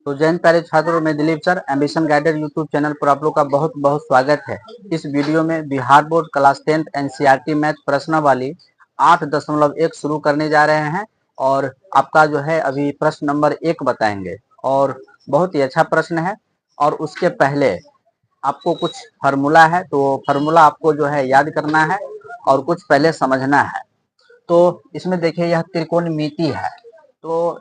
तो जैन प्यारे छात्रों में Dilip sir ambition guided YouTube channel पर आप लोग का बहुत बहुत स्वागत है। इस वीडियो में Bihar board class 10th NCERT math प्रश्नावली 8.1 शुरू करने जा रहे हैं और आपका जो है अभी प्रश्न नंबर 1 बताएंगे और बहुत ही अच्छा प्रश्न है। और उसके पहले आपको कुछ फार्मूला है, तो फार्मूला आपको जो है याद करना है और कुछ पहले समझना है। तो इसमें देखिए यह त्रिकोणमिति है, तो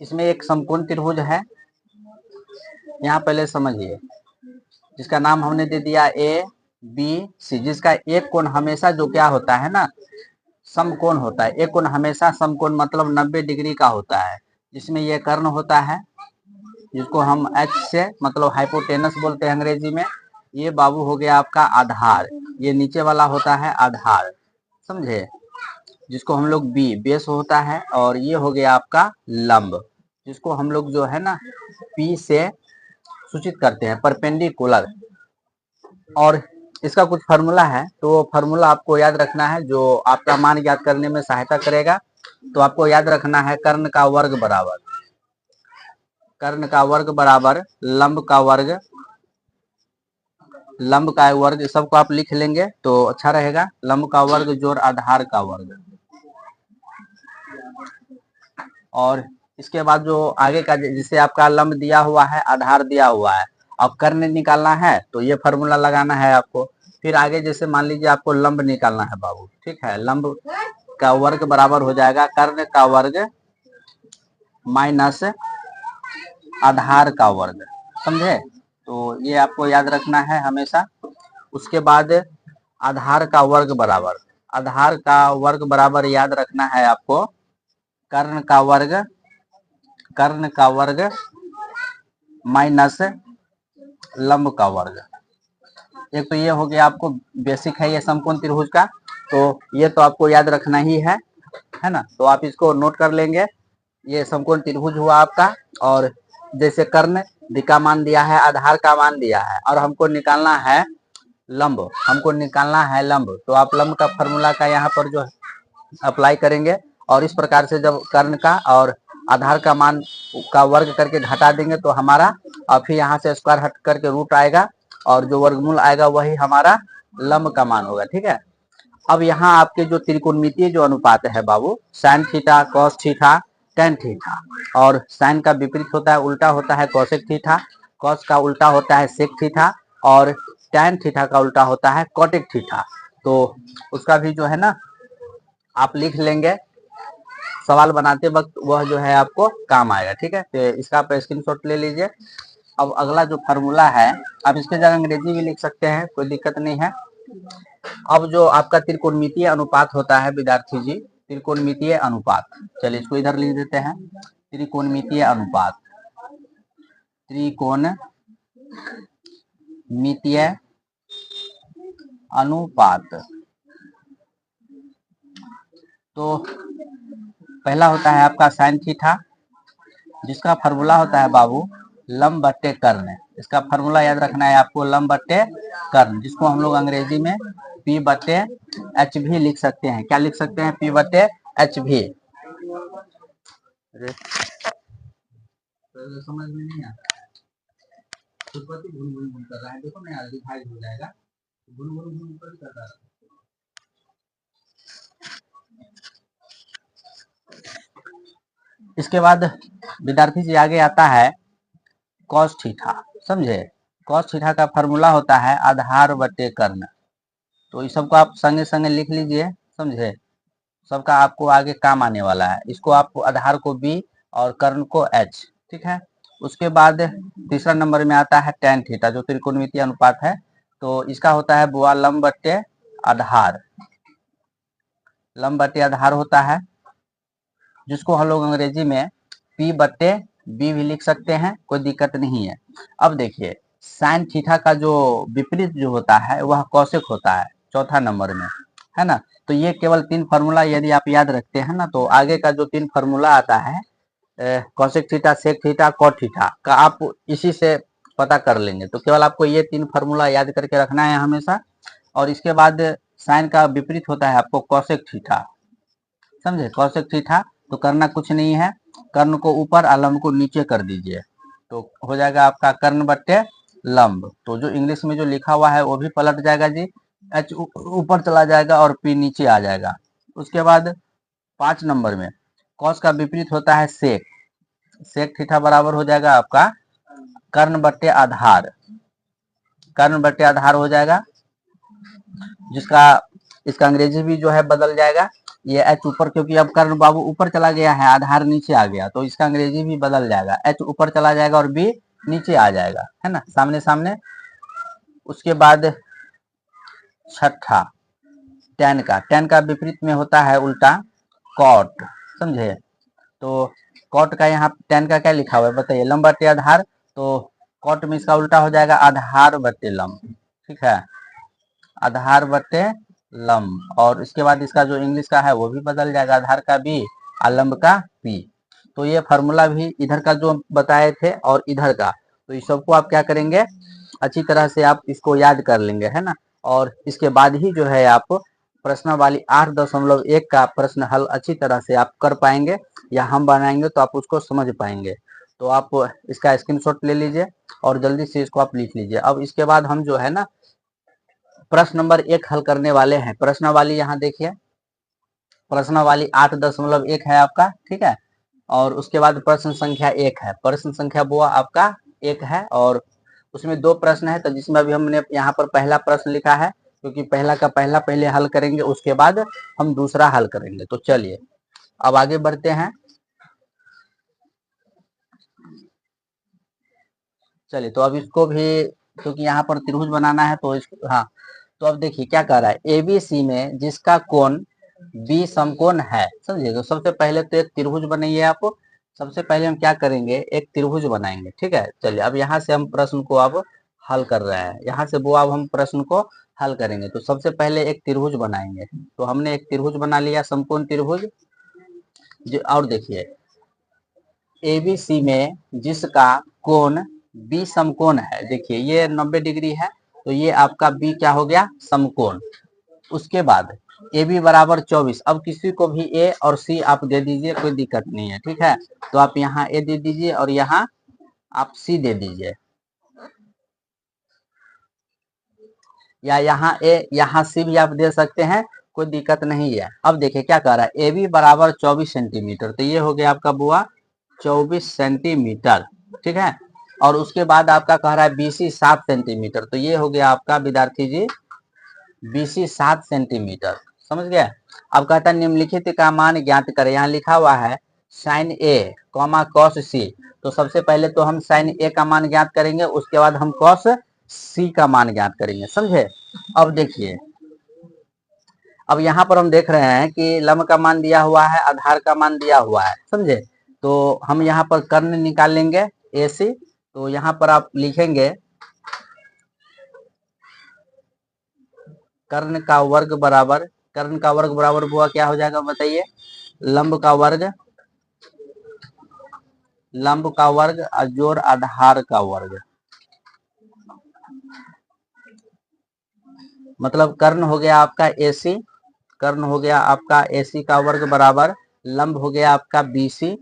इसमें एक समकोण त्रिभुज है। यहाँ पहले समझिए, जिसका नाम हमने दे दिया ए बी सी, जिसका एक कोण हमेशा जो क्या होता है ना, समकोण होता है। एक कोण हमेशा समकोण मतलब 90 डिग्री का होता है, जिसमें ये कर्ण होता है, जिसको हम एच से मतलब हाइपोटेनस बोलते हैं अंग्रेजी में। ये बाबू हो गया आपका आधार, ये नीचे वाला होता है आधार, समझे, जिसको हम लोग बी बेस होता है। और ये हो गया आपका लंब, जिसको हम लोग जो है ना पी से सूचित करते हैं, परपेंडिकुलर। और इसका कुछ फार्मूला है, तो फार्मूला आपको याद रखना है जो आपका मान ज्ञात करने में सहायता करेगा। तो आपको याद रखना है कर्ण का वर्ग बराबर, कर्ण का वर्ग बराबर लंब का वर्ग, लंब का वर्ग, सबको आप लिख लेंगे तो अच्छा रहेगा। लंब का वर्ग जोड़ आधार का वर्ग। और इसके बाद जो आगे का, जिसे आपका लंब दिया हुआ है, आधार दिया हुआ है, अब कर्ण निकालना है तो ये फार्मूला लगाना है आपको। फिर आगे जैसे मान लीजिए आपको लंब निकालना है बाबू, ठीक है, लंब का वर्ग बराबर हो जाएगा कर्ण का वर्ग माइनस आधार का वर्ग, समझे। तो ये आपको याद रखना है हमेशा। उसके बाद आधार का वर्ग बराबर, आधार का वर्ग बराबर याद रखना है आपको कर्ण का वर्ग, कर्ण का वर्ग माइनस लंब का वर्ग। एक तो ये हो गया आपको बेसिक है ये समकोण त्रिभुज का, तो ये तो आपको याद रखना ही है ना। तो आप इसको नोट कर लेंगे, ये समकोण त्रिभुज हुआ आपका। और जैसे कर्ण का मान दिया है, आधार का मान दिया है, और हमको निकालना है लंब, हमको निकालना है लंब। तो आप लंब का फॉर्मूला का यहाँ पर जो अप्लाई करेंगे, और इस प्रकार से जब कर्ण का और आधार का मान का वर्ग करके घटा देंगे तो हमारा, और फिर यहाँ से स्क्वायर हट करके रूट आएगा, और जो वर्गमूल आएगा वही हमारा लंब का मान होगा, ठीक है। अब यहाँ आपके जो त्रिकोणमितीय जो अनुपात है बाबू, sine theta, cos theta, tan theta, और साइन का विपरीत होता है, उल्टा होता है कॉसेक थीटा, कॉस का उल्टा होता है सेक थीटा, और टेन थीटा का उल्टा होता है कॉटेक थीटा। तो उसका भी जो है ना आप लिख लेंगे, सवाल बनाते वक्त वह जो है आपको काम आएगा, ठीक है। तो इसका आप स्क्रीनशॉट ले लीजिए। अब अगला जो फार्मूला है, आप इसके जगह अंग्रेजी भी लिख सकते हैं, कोई दिक्कत नहीं है। अब जो आपका त्रिकोणमितीय अनुपात होता है विद्यार्थी जी, त्रिकोणमितीय अनुपात, चलिए इसको इधर लिख देते हैं, त्रिकोणमितीय अनुपात, त्रिकोणमितीय अनुपात। तो पहला होता है आपका साइन थीटा, जिसका फार्मूला होता है बाबू लंब बट्टे कर्ण। इसका फार्मूला याद रखना है आपको, लंब बट्टे कर्ण, जिसको हम लोग अंग्रेजी में पी बट्टे एच भी लिख सकते हैं। क्या लिख सकते हैं? पी बट्टे एच भी। समझ में नहीं आता है, भून कर रहा है, देखो ना यार डिवाइड हो जाएगा, भून कर रहा है। इसके बाद विद्यार्थी जी आगे आता है कॉस थीटा, समझे। कॉस थीटा का फार्मूला होता है आधार बटे कर्ण। तो इस सबको आप संगे संगे लिख लीजिए, समझे, सबका आपको आगे काम आने वाला है। इसको आप आधार को बी और कर्ण को एच, ठीक है। उसके बाद तीसरा नंबर में आता है टेन थीटा, जो त्रिकोणमितीय अनुपात है। तो इसका होता है बुआ लंब बट्टे आधार, लंब बट्टे आधार होता है, जिसको हम लोग अंग्रेजी में पी बट्टे बी भी लिख सकते हैं, कोई दिक्कत नहीं है। अब देखिए साइन थीटा का जो विपरीत जो होता है वह कौशिक होता है, चौथा नंबर में, है ना। तो ये केवल 3 फार्मूला यदि आप याद रखते हैं ना, तो आगे का जो 3 फार्मूला आता है cosec theta, sec theta, cot theta का, आप इसी से पता कर लेंगे। तो केवल आपको ये 3 फार्मूला याद करके रखना है हमेशा। और इसके बाद साइन का विपरीत होता है आपको कौशिक थीटा, समझे, कौशिक थीटा। तो करना कुछ नहीं है, कर्ण को ऊपर और लंब को नीचे कर दीजिए, तो हो जाएगा आपका कर्ण बट्टे लंब। तो जो इंग्लिश में जो लिखा हुआ है वो भी पलट जाएगा जी, एच ऊपर चला जाएगा और पी नीचे आ जाएगा। उसके बाद 5 नंबर में कॉस का विपरीत होता है सेक, सेक थीटा बराबर हो जाएगा आपका कर्ण बट्टे आधार, कर्ण बट्टे आधार हो जाएगा, जिसका इसका अंग्रेजी भी जो है बदल जाएगा। ये एच ऊपर, क्योंकि अब कर्ण बाबू ऊपर चला गया है, आधार नीचे आ गया, तो इसका अंग्रेजी भी बदल जाएगा, एच ऊपर चला जाएगा और बी नीचे आ जाएगा, है ना, सामने सामने। उसके बाद छठा टेन का विपरीत में होता है उल्टा कॉट, समझे। तो कॉट का यहाँ टेन का क्या लिखा हुआ है बताइए, लंब बट्टे आधार, तो कॉट में इसका उल्टा हो जाएगा आधार बट्टे लंब, ठीक है, आधार बट्टे लंब। और इसके बाद इसका जो इंग्लिश का है वो भी बदल जाएगा, आधार का बी और लंब का पी। तो ये फार्मूला भी इधर का जो बताए थे और इधर का, तो इस सबको आप क्या करेंगे, अच्छी तरह से आप इसको याद कर लेंगे, है ना। और इसके बाद ही जो है आप प्रश्न वाली 8.1 का प्रश्न हल अच्छी तरह से आप कर पाएंगे, या हम बनाएंगे तो आप उसको समझ पाएंगे। तो आप इसका स्क्रीनशॉट ले लीजिए और जल्दी से इसको आप लिख लीजिए। अब इसके बाद हम जो है ना प्रश्न नंबर 1 हल करने वाले हैं। प्रश्न वाली यहाँ देखिए, प्रश्न वाली 8.1 है आपका, ठीक है। और उसके बाद प्रश्न संख्या 1 है, प्रश्न संख्या वो आपका 1 है, और उसमें 2 प्रश्न है, तो जिसमें अभी हमने यहाँ पर पहला प्रश्न लिखा है, क्योंकि पहला का पहला पहले हल करेंगे, उसके बाद हम दूसरा हल करेंगे। तो चलिए अब आगे बढ़ते हैं। चलिए तो अब इसको भी, क्योंकि यहाँ पर त्रिभुज बनाना है, तो हाँ, तो अब देखिए क्या कह रहा है, एबीसी में जिसका कोण बी समकोण है, समझिए। तो सबसे पहले तो एक त्रिभुज बनाइए आप। सबसे पहले हम क्या करेंगे, एक त्रिभुज बनाएंगे, ठीक है। चलिए अब यहाँ से हम प्रश्न को अब हल कर रहे हैं, यहाँ से वो अब हम प्रश्न को हल करेंगे। तो सबसे पहले एक त्रिभुज बनाएंगे, तो हमने एक त्रिभुज बना लिया, समकोण त्रिभुज। और देखिए एबीसी में जिसका कोण बी समकोण है, देखिए ये 90 डिग्री है, तो ये आपका बी क्या हो गया, समकोण। उसके बाद ए बी बराबर 24, अब किसी को भी ए और सी आप दे दीजिए, कोई दिक्कत नहीं है, ठीक है। तो आप यहाँ ए दे दीजिए और यहाँ आप सी दे दीजिए, या यहाँ ए यहाँ सी भी आप दे सकते हैं, कोई दिक्कत नहीं है। अब देखिए क्या कह रहा है, ए बी बराबर 24 सेंटीमीटर, तो ये हो गया आपका बुआ 24 सेंटीमीटर, ठीक है। और उसके बाद आपका कह रहा है बीसी 7 सेंटीमीटर, तो ये हो गया आपका विद्यार्थी जी बीसी 7 सेंटीमीटर, समझ गया। अब कहता है निम्नलिखित का मान ज्ञात करें, यहाँ लिखा हुआ है साइन ए कॉमा कॉस सी, तो सबसे पहले तो हम साइन ए का मान ज्ञात करेंगे, उसके बाद हम कॉस सी का मान ज्ञात करेंगे, समझे। अब देखिए, अब यहाँ पर हम देख रहे हैं कि लंब का मान दिया हुआ है, आधार का मान दिया हुआ है, समझे। तो हम यहाँ पर कर्ण निकाल लेंगे ए सी, तो यहाँ पर आप लिखेंगे कर्ण का वर्ग बराबर हुआ क्या हो जाएगा बताइए, लंब का वर्ग जोड़ आधार का वर्ग, मतलब कर्ण हो गया आपका एसी, कर्ण हो गया आपका एसी का वर्ग बराबर लंब हो गया आपका बीसी,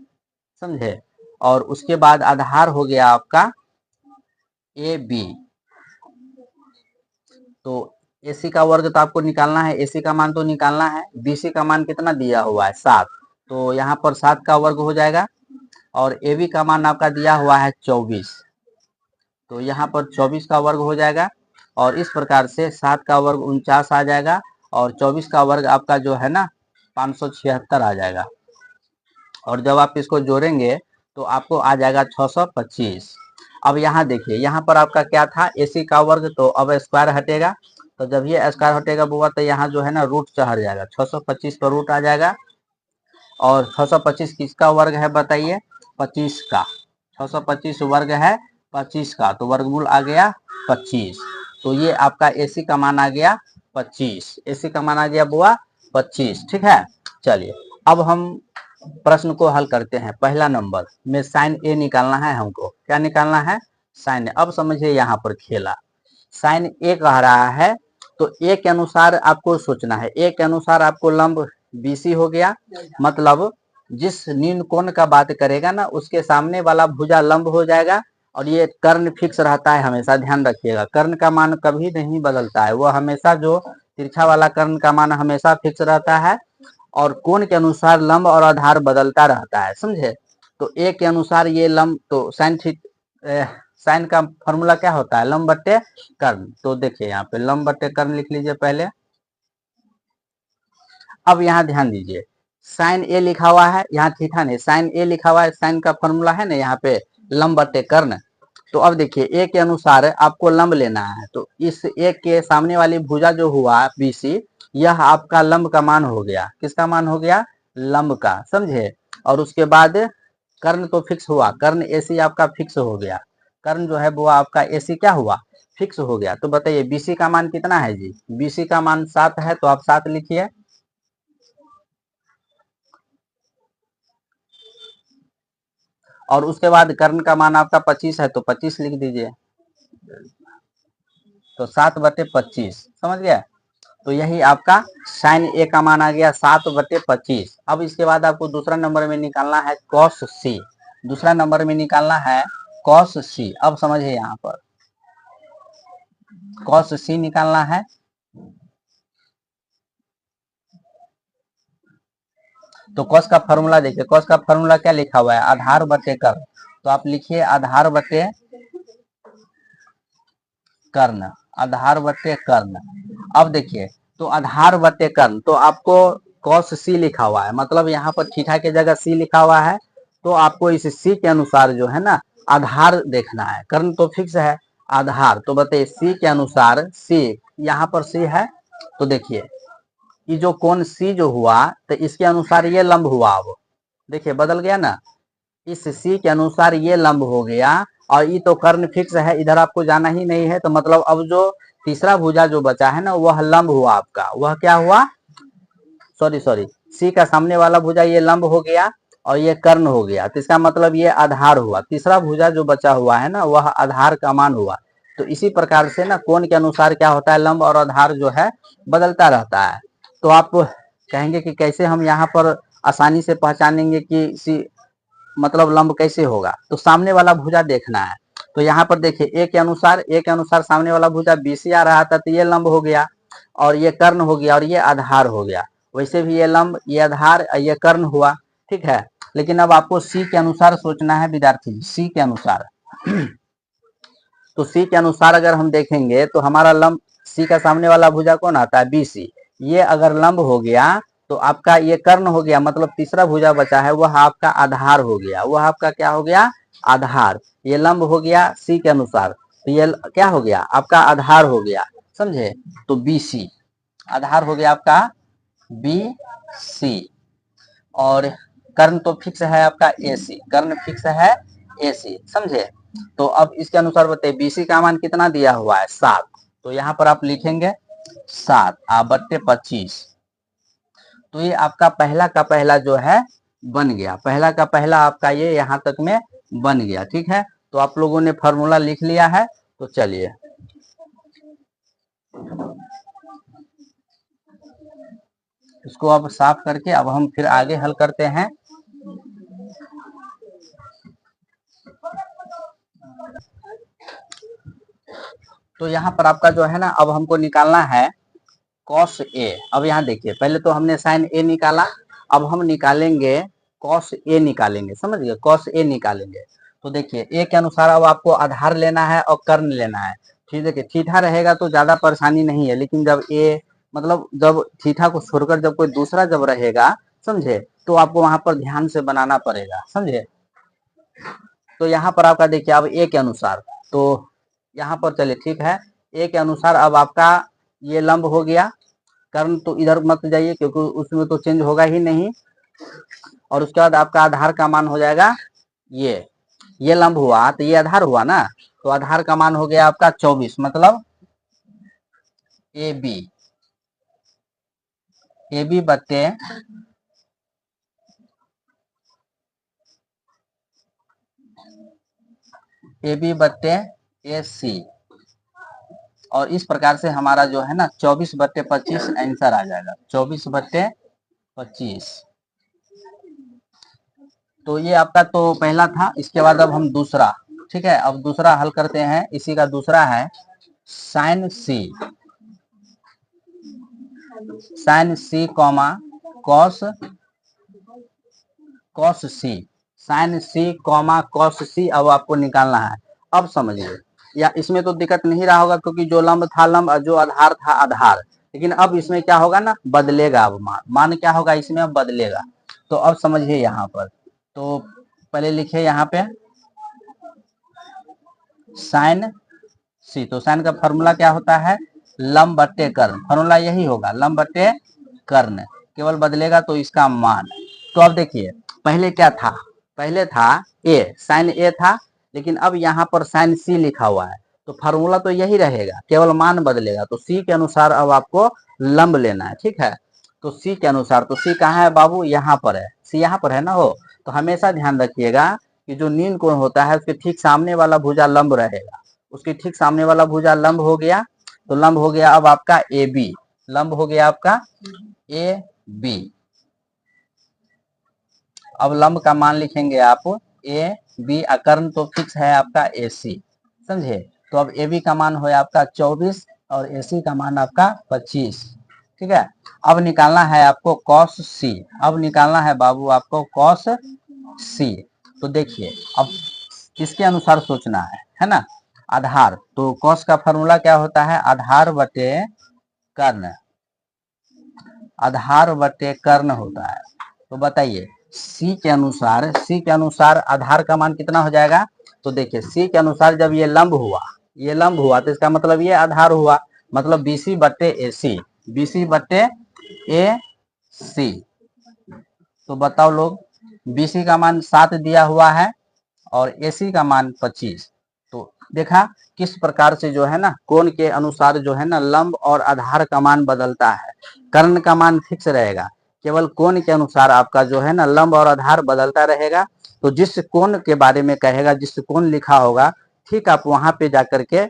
समझे। और उसके बाद आधार हो गया आपका ए बी। तो एसी का वर्ग तो आपको निकालना है, एसी का मान तो निकालना है, बीसी का मान कितना दिया हुआ है 7, तो यहाँ पर 7 का वर्ग हो जाएगा। और ए बी का मान आपका दिया हुआ है 24, तो यहाँ पर 24 का वर्ग हो जाएगा। और इस प्रकार से 7 का वर्ग 49 आ जाएगा, और 24 का वर्ग आपका जो है ना 576 आ जाएगा। और जब आप इसको जोड़ेंगे तो आपको आ जाएगा 625। अब यहाँ देखिए, यहाँ पर आपका क्या था, एसी का वर्ग, तो अब स्क्वायर हटेगा, तो जब ये स्क्वायर हटेगा बुआ, तो यहाँ जो है ना रूट चढ़ जाएगा, 625 पर रूट आ जाएगा। और 625 किसका वर्ग है बताइए, 25 का, 625 वर्ग है 25 का, तो वर्गमूल आ गया 25। तो ये आपका एसी का मान आ गया 25, एसी का मान आ गया बुआ 25, ठीक है। चलिए अब हम प्रश्न को हल करते हैं। पहला नंबर में साइन ए निकालना है हमको, क्या निकालना है, साइन ए। अब समझिए यहाँ पर खेला, साइन ए कह रहा है, तो ए के अनुसार आपको सोचना है, ए के अनुसार आपको लंब बीसी हो गया, मतलब जिस न्यून कोण का बात करेगा ना उसके सामने वाला भुजा लंब हो जाएगा और ये कर्ण फिक्स रहता है हमेशा, ध्यान रखिएगा। कर्ण का मान कभी नहीं बदलता है, वो हमेशा जो तिरछा वाला कर्ण का मान हमेशा फिक्स रहता है और कोण के अनुसार लंब और आधार बदलता रहता है, समझे। तो ए के अनुसार ये लंब, तो साइन का फॉर्मूला क्या होता है, लंब बट्टे कर्ण। तो देखिए यहाँ पे लंब बट्टे कर्ण लिख लीजिए पहले। अब यहाँ ध्यान दीजिए, साइन ए लिखा हुआ है, यहाँ थीटा नहीं, साइन ए लिखा हुआ है, साइन का फॉर्मूला है ना यहाँ पे लंब बट्टे कर्ण। तो अब देखिए ए के अनुसार आपको लंब लेना है, तो इस ए के सामने वाली भुजा जो हुआ बीसी, यह आपका लंब का मान हो गया। किसका मान हो गया, लंब का, समझे। और उसके बाद कर्ण तो फिक्स हुआ, कर्ण एसी आपका फिक्स हो गया, कर्ण जो है वो आपका एसी क्या हुआ, फिक्स हो गया। तो बताइए बीसी का मान कितना है जी, बीसी का मान 7 है, तो आप 7 लिखिए। और उसके बाद कर्ण का मान आपका 25 है, तो 25 लिख दीजिए। तो 7/25, समझ गया। तो यही आपका साइन ए का मान आ गया 7/25। अब इसके बाद आपको दूसरा नंबर में निकालना है कॉस सी, दूसरा नंबर में निकालना है कॉस सी। अब समझिए यहाँ पर कॉस सी निकालना है। तो कॉस का फॉर्मूला देखिए, कॉस का फॉर्मूला क्या लिखा हुआ है, आधार बटे कर्ण। तो आप लिखिए आधार बटे कर्ण, आधार बटे कर्ण। अब देखिए, तो आधार बटे कर्ण, तो आपको कॉस सी लिखा हुआ है, मतलब यहाँ पर थीटा की जगह सी लिखा हुआ है। तो आपको इस सी के अनुसार जो है ना आधार देखना है, कर्ण तो फिक्स है, आधार। तो बताइए सी के अनुसार, सी यहाँ पर सी है, तो देखिए ये जो कोण सी जो हुआ, तो इसके अनुसार ये लंब हुआ। अब देखिए बदल गया ना, इस सी के अनुसार ये लंब हो गया और ये तो कर्ण फिक्स है, इधर आपको जाना ही नहीं है। तो मतलब अब जो तीसरा भुजा जो बचा है ना वह लंब हुआ आपका, वह क्या हुआ, सॉरी सी का सामने वाला भुजा ये लंब हो गया और ये कर्ण हो गया। तो इसका मतलब ये आधार हुआ, तीसरा भुजा जो बचा हुआ है ना वह आधार का मान हुआ। तो इसी प्रकार से ना कोण के अनुसार क्या होता है, लंब और आधार जो है बदलता रहता है। तो आप कहेंगे कि कैसे हम यहाँ पर आसानी से पहचानेंगे कि सी मतलब लंब कैसे होगा। तो सामने वाला भुजा देखना है। तो यहाँ पर देखिए ए के अनुसार सामने वाला भुजा बीसी आ रहा था, तो ये लंब हो गया और ये कर्ण हो गया और ये आधार हो गया। वैसे भी ये लंब, ये आधार, ये कर्ण हुआ, ठीक है। लेकिन अब आपको सी के अनुसार सोचना है विद्यार्थी, सी के अनुसार। तो सी के अनुसार अगर हम देखेंगे तो हमारा लंब, सी का सामने वाला भुजा कौन आता है, बीसी। ये अगर लंब हो गया तो आपका ये कर्ण हो गया, मतलब तीसरा भुजा बचा है वह आपका आधार हो गया, वह आपका क्या हो गया, आधार। ये लंब हो गया सी के अनुसार, तो ये क्या हो गया, आपका आधार हो गया, समझे। तो बी सी आधार हो गया आपका बी सी। और कर्ण तो फिक्स है आपका ए सी, कर्ण फिक्स है ए सी, समझे। तो अब इसके अनुसार बताइए बीसी का मान कितना दिया हुआ है, 7। तो यहाँ पर आप लिखेंगे 7/25। तो ये आपका पहला का पहला जो है बन गया, पहला का पहला आपका ये यहाँ तक में बन गया, ठीक है। तो आप लोगों ने फॉर्मूला लिख लिया है। तो चलिए इसको अब साफ करके अब हम फिर आगे हल करते हैं। तो यहाँ पर आपका जो है ना अब हमको निकालना है कॉस ए। अब यहाँ देखिए पहले तो हमने साइन ए निकाला, अब हम निकालेंगे कॉस ए निकालेंगे, समझ गए, कॉस ए निकालेंगे। तो देखिए ए के अनुसार अब आपको आधार लेना है और कर्ण लेना है। ठीक है, थीटा रहेगा तो ज्यादा परेशानी नहीं है, लेकिन जब ए मतलब जब थीटा को छोड़कर जब कोई दूसरा जब रहेगा, समझे, तो आपको वहां पर ध्यान से बनाना पड़ेगा, समझे। तो यहाँ पर आपका देखिए अब ए के अनुसार, तो यहाँ पर चलिए ठीक है, ए के अनुसार अब आपका ये लंब हो गया, कर्ण तो इधर मत जाइए क्योंकि उसमें तो चेंज होगा ही नहीं। और उसके बाद आपका आधार का मान हो जाएगा ये लंब हुआ तो ये आधार हुआ ना, तो आधार का मान हो गया आपका 24, मतलब ए बी बट्टे ए सी। और इस प्रकार से हमारा जो है ना 24/25 आंसर आ जाएगा, 24/25। तो ये आपका तो पहला था। इसके बाद अब हम दूसरा, ठीक है, अब दूसरा हल करते हैं। इसी का दूसरा है साइन सी, sign C comma cos, cos सी, साइन सी कॉमा कॉस सी अब आपको निकालना है। अब समझिए, या इसमें तो दिक्कत नहीं रहा होगा क्योंकि जो लंब था लंब, जो आधार था आधार। लेकिन अब इसमें क्या होगा ना, बदलेगा। अब मान क्या होगा इसमें, अब बदलेगा। तो अब समझिए यहाँ पर, तो पहले लिखे यहाँ पे साइन सी। तो साइन का फॉर्मूला क्या होता है, लंब बट्टे कर्ण। फॉर्मूला यही होगा, लंब बट्टे कर्ण, केवल बदलेगा तो इसका मान। तो अब देखिए पहले क्या था, पहले था ए, साइन ए था, लेकिन अब यहाँ पर साइन सी लिखा हुआ है। तो फार्मूला तो यही रहेगा, केवल मान बदलेगा। तो सी के अनुसार अब आपको लंब लेना है, ठीक है। तो सी के अनुसार, तो सी कहाँ है बाबू, यहाँ पर है, सी यहाँ पर है ना हो। तो हमेशा ध्यान रखिएगा कि जो नील कोण होता है उसके ठीक सामने वाला भुजा लंब रहेगा। उसके ठीक सामने वाला भुजा लंब हो गया। तो लंब हो गया अब आपका ए बी, लंब हो गया आपका ए बी। अब लंब का मान लिखेंगे आप ए बी, कर्ण तो फिक्स है आपका ए सी, समझे। तो अब ए बी का मान हो आपका 24 और ए सी का मान आपका 25, ठीक है। अब निकालना है आपको कॉस सी, अब निकालना है बाबू आपको कॉस सी। तो देखिए अब किसके अनुसार सोचना है ना, आधार। तो कॉस का फॉर्मूला क्या होता है, आधार बटे कर्ण, आधार बटे कर्ण होता है। तो बताइए सी के अनुसार, सी के अनुसार आधार का मान कितना हो जाएगा। तो देखिए सी के अनुसार जब ये लंब हुआ, ये लंब हुआ, तो इसका मतलब ये आधार हुआ, मतलब बीसी बट्टे ए सी, बीसी बट्टे ए सी। तो बताओ लोग, बीसी का मान 7 दिया हुआ है और एसी का मान 25। तो देखा किस प्रकार से जो है ना, कोण के अनुसार जो है ना लंब और आधार का मान बदलता है। कर्ण का मान फिक्स रहेगा, केवल कोण के अनुसार आपका जो है ना लंब और आधार बदलता रहेगा। तो जिस कोण के बारे में कहेगा, जिस कोण लिखा होगा, ठीक आप वहां पे जाकर के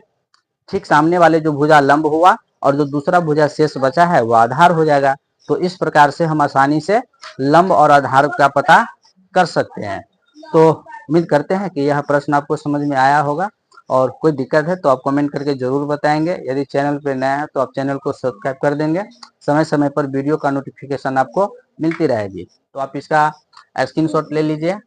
ठीक सामने वाले जो भुजा लंब हुआ और जो दूसरा भुजा शेष बचा है वह आधार हो जाएगा। तो इस प्रकार से हम आसानी से लंब और आधार का पता कर सकते हैं। तो उम्मीद करते हैं कि यह प्रश्न आपको समझ में आया होगा, और कोई दिक्कत है तो आप कमेंट करके जरूर बताएंगे। यदि चैनल पर नया है तो आप चैनल को सब्सक्राइब कर देंगे, समय समय पर वीडियो का नोटिफिकेशन आपको मिलती रहेगी। तो आप इसका स्क्रीनशॉट ले लीजिए